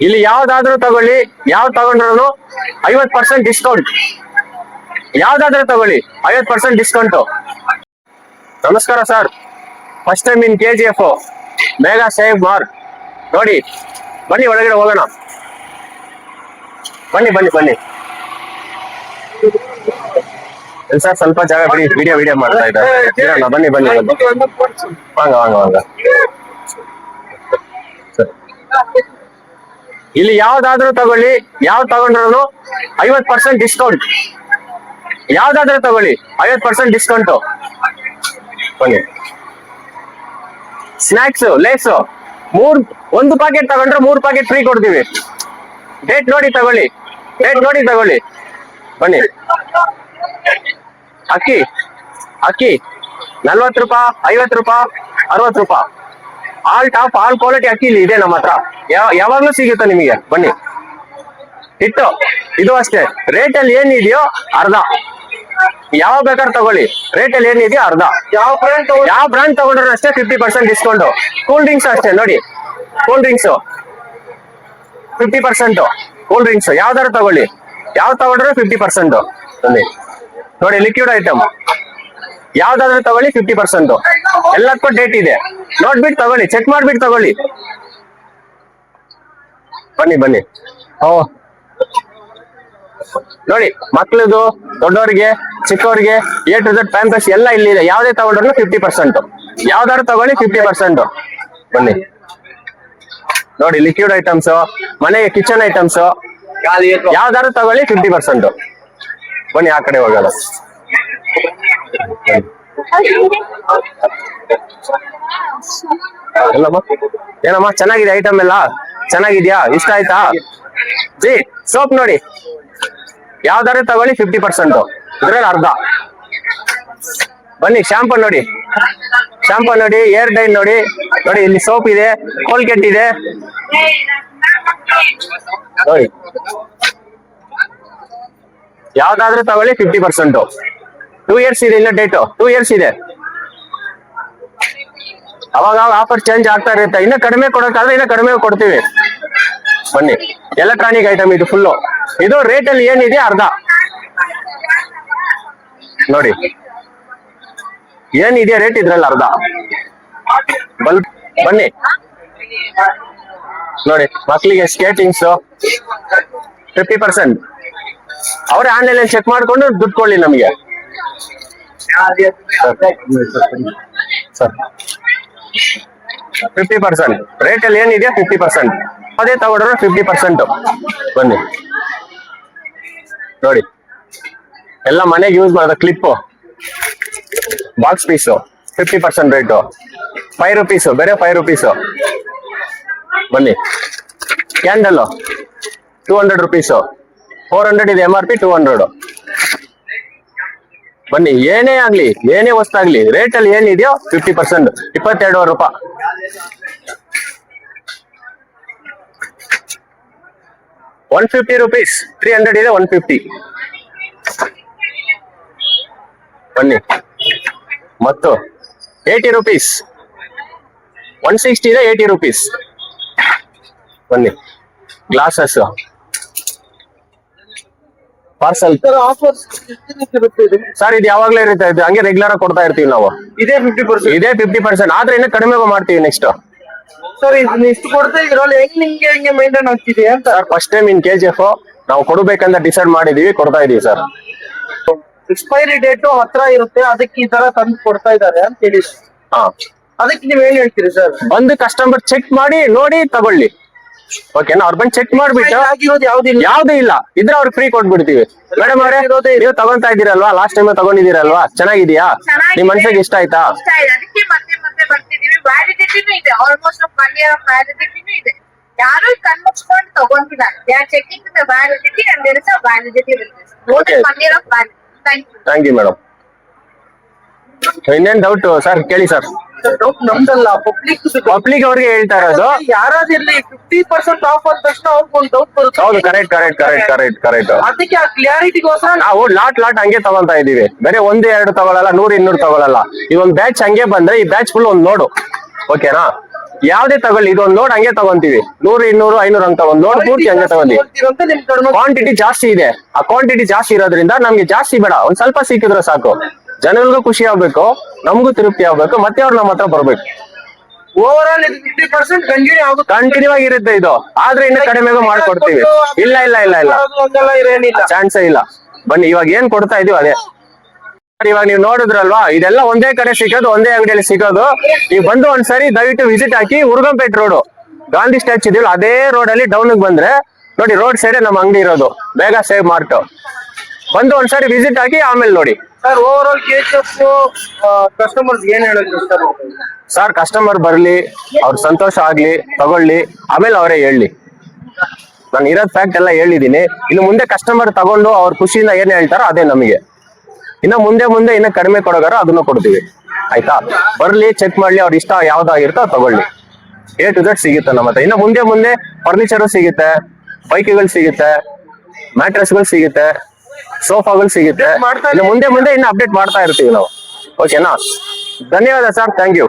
ಇಲ್ಲಿ ಯಾವ್ದಾದ್ರೂ ತಗೊಳ್ಳಿ, ಯಾವ್ ತಗೊಂಡ್ರು 50% ಡಿಸ್ಕೌಂಟ್. ಯಾವ್ದಾದ್ರೂ ತಗೊಳ್ಳಿ 50% ಡಿಸ್ಕೌಂಟ್. ನಮಸ್ಕಾರ sir, first time in KGF, ಬೇಗ ಸೇವ್ ಮಾರ್ ನೋಡಿ. ಬನ್ನಿ ಒಳಗಡೆ ಹೋಗೋಣ, ಬನ್ನಿ ಬನ್ನಿ ಬನ್ನಿ ಸರ್. ಸ್ವಲ್ಪ ಜಾಗ ಬಿಡಿ, ವಿಡಿಯೋ ಮಾಡ್ತಾ ಇದ್ದಾರೆ. ಬನ್ನಿ ಬನ್ನಿ ವಾಂಗ ವಾಂಗ ವಾಂಗ. ಇಲ್ಲಿ ಯಾವ್ದಾದ್ರೂ ತಗೊಳ್ಳಿ, ಯಾವ್ ತಗೊಂಡ್ರು 50% ಡಿಸ್ಕೌಂಟ್. ಯಾವ್ದಾದ್ರೂ ತಗೊಳ್ಳಿ 50% ಡಿಸ್ಕೌಂಟ್. ಬನ್ನಿ. ಸ್ನಾಕ್ಸ್, ಲೇಸ್, ಒಂದು ಪ್ಯಾಕೆಟ್ ತಗೊಂಡ್ರೆ 3 ಪ್ಯಾಕೆಟ್ ಫ್ರೀ ಕೊಡ್ತೀವಿ. ಡೇಟ್ ನೋಡಿ ತಗೊಳ್ಳಿ, ಡೇಟ್ ನೋಡಿ ತಗೊಳ್ಳಿ. ಬನ್ನಿ. ಅಕ್ಕಿ 40 ರೂಪಾಯಿ, 50 ರೂಪಾಯಿ, 60 ರೂಪಾಯಿ. ಆಲ್ ಟಾಪ್, ಆಲ್ ಕ್ವಾಲಿಟಿ ಅಕ್ಕಿ ಇಲ್ಲಿ ಇದೆ ನಮ್ಮ ಹತ್ರ. ಯಾವಾಗ್ಲೂ ಸಿಗುತ್ತೆ ನಿಮಗೆ. ಬನ್ನಿ. ಹಿಟ್ಟು ಇದು ಅಷ್ಟೇ, ರೇಟ್ ಅಲ್ಲಿ ಏನಿದೆಯೋ ಅರ್ಧ. ಯಾವ ಬೇಕಾದ್ರೆ ತಗೊಳ್ಳಿ, ರೇಟ್ ಅಲ್ಲಿ ಏನಿದೆಯೋ ಅರ್ಧ. ಯಾವ ಬ್ರ್ಯಾಂಡ್ ತಗೊಂಡ್ರು ಅಷ್ಟೇ 50% ಡಿಸ್ಕೌಂಟ್. ಕೂಲ್ ಡ್ರಿಂಕ್ಸ್ ಅಷ್ಟೇ ನೋಡಿ, ಕೂಲ್ ಡ್ರಿಂಕ್ಸ್ 50%. ಕೂಲ್ ಡ್ರಿಂಕ್ಸ್ ಯಾವ್ದಾರು ತಗೊಳ್ಳಿ, ಯಾವ್ ತಗೊಂಡ್ರೆ 50%. ನೋಡಿ ಲಿಕ್ವಿಡ್ ಐಟಮ್ ಯಾವ್ದಾದ್ರು ತಗೊಳ್ಳಿ 50%. ಎಲ್ಲಕ್ಕೂ ಡೇಟ್ ಇದೆ, ನೋಡ್ಬಿಟ್ಟು ತಗೊಳ್ಳಿ, ಚೆಕ್ ಮಾಡ್ಬಿಟ್ಟು ತಗೊಳ್ಳಿ. ಬನ್ನಿ ಬನ್ನಿ. ನೋಡಿ, ಮಕ್ಳದು, ದೊಡ್ಡವರಿಗೆ, ಚಿಕ್ಕವರಿಗೆ A to Z ಪ್ಯಾಂಪರ್ಸ್ ಎಲ್ಲ ಇಲ್ಲಿದೆ. ಯಾವ್ದೇ ತಗೊಂಡ್ರು 50%. ಯಾವ್ದಾದ್ರು ತಗೊಳ್ಳಿ 50%. ಬನ್ನಿ. ನೋಡಿ ಲಿಕ್ವಿಡ್ ಐಟಮ್ಸ್, ಮನೆಗೆ ಕಿಚನ್ ಐಟಮ್ಸ್ ಯಾವ್ದಾದ್ರು ತಗೊಳ್ಳಿ 50%. ಬನ್ನಿ ಆ ಕಡೆ ಹೋಗಲ್ಲ. ಏನಮ್ಮ ಚೆನ್ನಾಗಿದೆ ಐಟಮ್ ಎಲ್ಲ? ಚೆನ್ನಾಗಿದ್ಯಾ? ಇಷ್ಟ ಆಯ್ತಾ? ಜಿ ಸೋಪ್ ನೋಡಿ, ಯಾವ್ದಾದ್ರು ತಗೊಳ್ಳಿ 50%, ಇದ್ರಲ್ಲಿ ಅರ್ಧ. ಬನ್ನಿ. ಶಾಂಪೂ ನೋಡಿ, ಏರ್ ಡೈ ನೋಡಿ. ನೋಡಿ ಇಲ್ಲಿ ಸೋಪ್ ಇದೆ, ಕೋಲ್ಗೇಟ್ ಇದೆ ನೋಡಿ. ಯಾವ್ದಾದ್ರು ತಗೊಳ್ಳಿ 50%. 2 years ಇದೆ, ಇಲ್ಲ ಡೇಟು 2 years ಇದೆ. ಅವಾಗ ಆಫರ್ ಚೇಂಜ್ ಆಗ್ತಾ ಇರುತ್ತೆ. ಇನ್ನ ಕಡಿಮೆ ಕೊಡೋಕ್ಕಾದ್ರೆ ಇನ್ನ ಕಡಿಮೆ ಕೊಡ್ತೀವಿ. ಬನ್ನಿ. ಎಲೆಕ್ಟ್ರಾನಿಕ್ ಐಟಮ್ ಇದು ಫುಲ್ಲು. ಇದು ರೇಟ್ ಅಲ್ಲಿ ಏನಿದೆ ಅರ್ಧ ನೋಡಿ. ಏನಿದೆ ರೇಟ್ ಇದ್ರಲ್ಲಿ ಅರ್ಧ. ಬನ್ನಿ ನೋಡಿ, ಮಕ್ಳಿಗೆ ಸ್ಕೇಟಿಂಗ್ಸ್ 50%. ಅವ್ರೆ ಆನ್ಲೈನ್ ಚೆಕ್ ಮಾಡ್ಕೊಂಡು ದುಡ್ಡು ಕೊಡ್ಲಿ ನಮಗೆ. ಸರ್ 50% ರೇಟ್ ಅಲ್ಲಿ ಏನಿದೆ 50%. ಅದೇ ತಗೊಂಡ್ರೆ 50%. ಬನ್ನಿ ನೋಡಿ, ಎಲ್ಲ ಮನೆಗೆ ಯೂಸ್ ಮಾಡೋದ clip, box piece 50% rate. 5 rupees, ಬೇರೆ 5 ರೂಪೀಸು. ಬನ್ನಿ. ಕ್ಯಾಂಡಲ್ 200 ರೂಪೀಸು, 400 ಇದೆ MRP, 200. ಬನ್ನಿ. ಏನೇ ಆಗ್ಲಿ, ಏನೇ ವಸ್ತಾಗ್ಲಿ ರೇಟ್ ಅಲ್ಲಿ ಏನಿದೆಯೋ 50%. 22 ರೂಪಾಯಿ. ₹150, 300 ಇದೆ, 150. ಬನ್ನಿ. ಮತ್ತು 80 ರೂಪೀಸ್, 160 ಇದೆ, 80 ರೂಪೀಸ್. ಬನ್ನಿ. ಗ್ಲಾಸಸ್ ಪಾರ್ಸಲ್ ಸರ್, ಇದು ಯಾವಾಗ್ಲೂ ಇರುತ್ತೆ. ಇದು ಹಂಗೆ ರೆಗ್ಯುಲರ್ ಆಗಿ ಕೊಡ್ತಾ ಇರ್ತೀವಿ ನಾವು. ಇದೇ 50%. ಆದ್ರೆ ಇನ್ನು ಕಡಿಮೆ ಮಾಡ್ತೀವಿ ನೆಕ್ಸ್ಟ್. ಸರ್ ಇಷ್ಟು ಕೊಡ್ತಾ ಇದ್ರಲ್ಲಿ ಹೆಂಗೆ ಮೈಂಟೈನ್ ಆಗ್ತಿದೆ ಅಂತ? Sir first time in KGF ನಾವು ಕೊಡಬೇಕಂತ ಡಿಸೈಡ್ ಮಾಡಿದೀವಿ, ಕೊಡ್ತಾ ಇದೀವಿ ಸರ್. ಎಕ್ಸ್ಪೈರಿ ಡೇಟ್ ಹತ್ರ ಇರುತ್ತೆ, ಅದಕ್ಕೆ ಈ ತರ ತಂದು ಕೊಡ್ತಾ ಇದಾರೆ ಅಂತ ಹೇಳಿದ್ರೆ, ಅದಕ್ಕೆ ನೀವ್ ಏನ್ ಹೇಳ್ತೀರಿ ಸರ್? ಬಂದು ಕಸ್ಟಮರ್ ಚೆಕ್ ಮಾಡಿ ನೋಡಿ ತಗೊಳ್ಳಿ. ಓಕೆನಾ? ಅವ್ರು ಬಂದು ಚೆಕ್ ಮಾಡ್ಬಿಟ್ಟು ಯಾವ್ದು ಇಲ್ಲ ಇದ್ರೆ ಅವ್ರಿಗೆ ಫ್ರೀ ಕೊಟ್ಬಿಡ್ತೀವಿ. ಮೇಡಮ್ ಅವರೇ, ನೀವು ತಗೊಂತಾ ಇದೀರಲ್ವಾ, ಲಾಸ್ಟ್ ಟೈಮ್ ತಗೊಂಡಿದ್ದೀರಲ್ವಾ, ಚೆನ್ನಾಗಿದ್ಯಾ? ನಿಮ್ ಮನ್ಸಿಗೆ ಇಷ್ಟ ಆಯ್ತಾ? ಯಾರು ಕಣ್ ಮುಚ್ಕೊಂಡು ತಗೊಂತಿದ್ದಾರೆ. Thank you madam. ಇನ್ನೇನ್ ಡೌಟ್ ಸರ್ ಕೇಳಿ ಸರ್. ನಮ್ದಲ್ಲ, ಪಬ್ಲಿಕ್ ಅವ್ರಿಗೆ ಹೇಳ್ತಾ ಇರೋದು. ಯಾರಾದಿರ್ಲಿ 50% ಆಫ್ ಅಂದ ತಕ್ಷಣ ಅವ್ರಿಗೊಂದು ಡೌಟ್ ಬರುತ್ತೆ. ಹೌದು, ಕರೆಕ್ಟ್. ಅದಕ್ಕೆ ಆ ಕ್ಲಾರಿಟಿಗೋಸ್ಕರ ನಾವು ಲಾಟ್ ಹಂಗೆ ತಗೊಂತಾ ಇದೀವಿ. ಬೇರೆ 1-2 ತಗೊಳಲ್ಲ, 100-200 ತಗೊಳಲ್ಲ. ಈ ಒಂದ್ ಬ್ಯಾಚ್ ಹಂಗೆ ಬಂದ್ರೆ ಈ ಬ್ಯಾಚ್ ಫುಲ್ ಒಂದ್ ನೋಡು. ಓಕೆನಾ? ಯಾವ್ದೇ ತಗೊಳ್ಳಿ, ಇದೊಂದ್ ಲೋಡ್ ಹಂಗೆ ತಗೊಂತೀವಿ, 100, 200, 500 ಅಂತ ಒಂದ್ ಲೋಡ್ ಪೂರ್ತಿ ಹಂಗೆ ತಗೊಂತೀವಿ. ಅಂತ ನಿಮ್ ಕಡಿಮೆ ಕ್ವಾಂಟಿಟಿ ಜಾಸ್ತಿ ಇದೆ. ಆ ಕ್ವಾಂಟಿಟಿ ಜಾಸ್ತಿ ಇರೋದ್ರಿಂದ ನಮ್ಗೆ ಜಾಸ್ತಿ ಬೇಡ, ಒಂದ್ ಸ್ವಲ್ಪ ಸಿಕ್ಕಿದ್ರೆ ಸಾಕು. ಜನರಿಗೂ ಖುಷಿ ಆಗ್ಬೇಕು, ನಮಗೂ ತೃಪ್ತಿ ಆಗ್ಬೇಕು, ಮತ್ತೆ ಅವ್ರು ನಮ್ಮ ಹತ್ರ ಬರ್ಬೇಕು. ಓವರ್ ಆಲ್ ಇದು 50% ಕಂಟಿನ್ಯೂ ಆಗುತ್ತೆ. ಕಂಟಿನ್ಯೂ ಆಗಿರುತ್ತೆ ಇದು, ಆದ್ರೆ ಇನ್ನು ಕಡಿಮೆಗೂ ಮಾಡ್ಕೊಡ್ತೀವಿ. ಇಲ್ಲ ಇಲ್ಲ ಇಲ್ಲ ಇಲ್ಲ, ಹಂಗೆಲ್ಲ ಇರೇನಿಲ್ಲ. ಚಾನ್ಸೇ ಇಲ್ಲ. ಬನ್ನಿ, ಇವಾಗ ಏನ್ ಕೊಡ್ತಾ ಇದೀವಿ ಅದೇ. ಇವಾಗ ನೀವು ನೋಡಿದ್ರಲ್ವಾ, ಇದೆಲ್ಲ ಒಂದೇ ಕಡೆ ಸಿಗೋದು, ಒಂದೇ ಅಂಗಡಿಯಲ್ಲಿ ಸಿಗೋದು. ನೀವು ಬಂದು ಒಂದ್ಸರಿ ದಯವಿಟ್ಟು ವಿಸಿಟ್ ಹಾಕಿ. ಉರ್ಗಂಪೇಟ್ ರೋಡ್ ಗಾಂಧಿ ಸ್ಟ್ಯಾಚ್ಯೂ ಇದೆಯಲ್ಲ, ಅದೇ ರೋಡ್ ಅಲ್ಲಿ ಡೌನ್ ಬಂದ್ರೆ ನೋಡಿ, ರೋಡ್ ಸೈಡ್ ನಮ್ಮ ಅಂಗಡಿ ಇರೋದು, ಬೇಗ ಸೇವ್ ಮಾರ್ಟ್. ಬಂದು ಒಂದ್ಸರಿ ವಿಸಿಟ್ ಹಾಕಿ, ಆಮೇಲೆ ನೋಡಿ. Sir over all KGF customers ಏನ್ ಹೇಳಿದ್ರು ಸರ್? ಸರ್, ಕಸ್ಟಮರ್ ಬರ್ಲಿ, ಅವ್ರ ಸಂತೋಷ ಆಗ್ಲಿ, ತಗೊಳ್ಳಿ, ಆಮೇಲೆ ಅವರೇ ಹೇಳಿ. ನಾನು ಇರೋದ್ ಫ್ಯಾಕ್ಟ್ ಎಲ್ಲ ಹೇಳಿದೀನಿ. ಇನ್ನು ಮುಂದೆ ಕಸ್ಟಮರ್ ತಗೊಂಡು ಅವ್ರ ಖುಷಿಯಿಂದ ಏನ್ ಹೇಳ್ತಾರೋ ಅದೇ ನಮಗೆ. ಇನ್ನು ಮುಂದೆ ಇನ್ನ ಕಡಿಮೆ ಕೊಡೋಗಾರ ಅದನ್ನು ಕೊಡ್ತೀವಿ. ಆಯ್ತಾ? ಬರ್ಲಿ, ಚೆಕ್ ಮಾಡ್ಲಿ, ಅವ್ರ ಇಷ್ಟ ಯಾವ್ದಾಗಿರುತ್ತೋ ತಗೊಳ್ಳಿ. A to Z ಸಿಗುತ್ತೆ ನಮ್ಮ ಹತ್ರ. ಇನ್ನು ಮುಂದೆ ಫರ್ನಿಚರ್ ಸಿಗುತ್ತೆ, ಬೈಕ್ಗಳು ಸಿಗುತ್ತೆ, ಮ್ಯಾಟ್ರೆಸ್ಗಳು ಸಿಗುತ್ತೆ, ಸೋಫಾಗಳು ಸಿಗುತ್ತೆ. ಇನ್ನು ಮುಂದೆ ಇನ್ನು ಅಪ್ಡೇಟ್ ಮಾಡ್ತಾ ಇರ್ತೀವಿ ನಾವು. ಓಕೆನಾ? ಧನ್ಯವಾದ ಸರ್, ಥ್ಯಾಂಕ್ ಯು.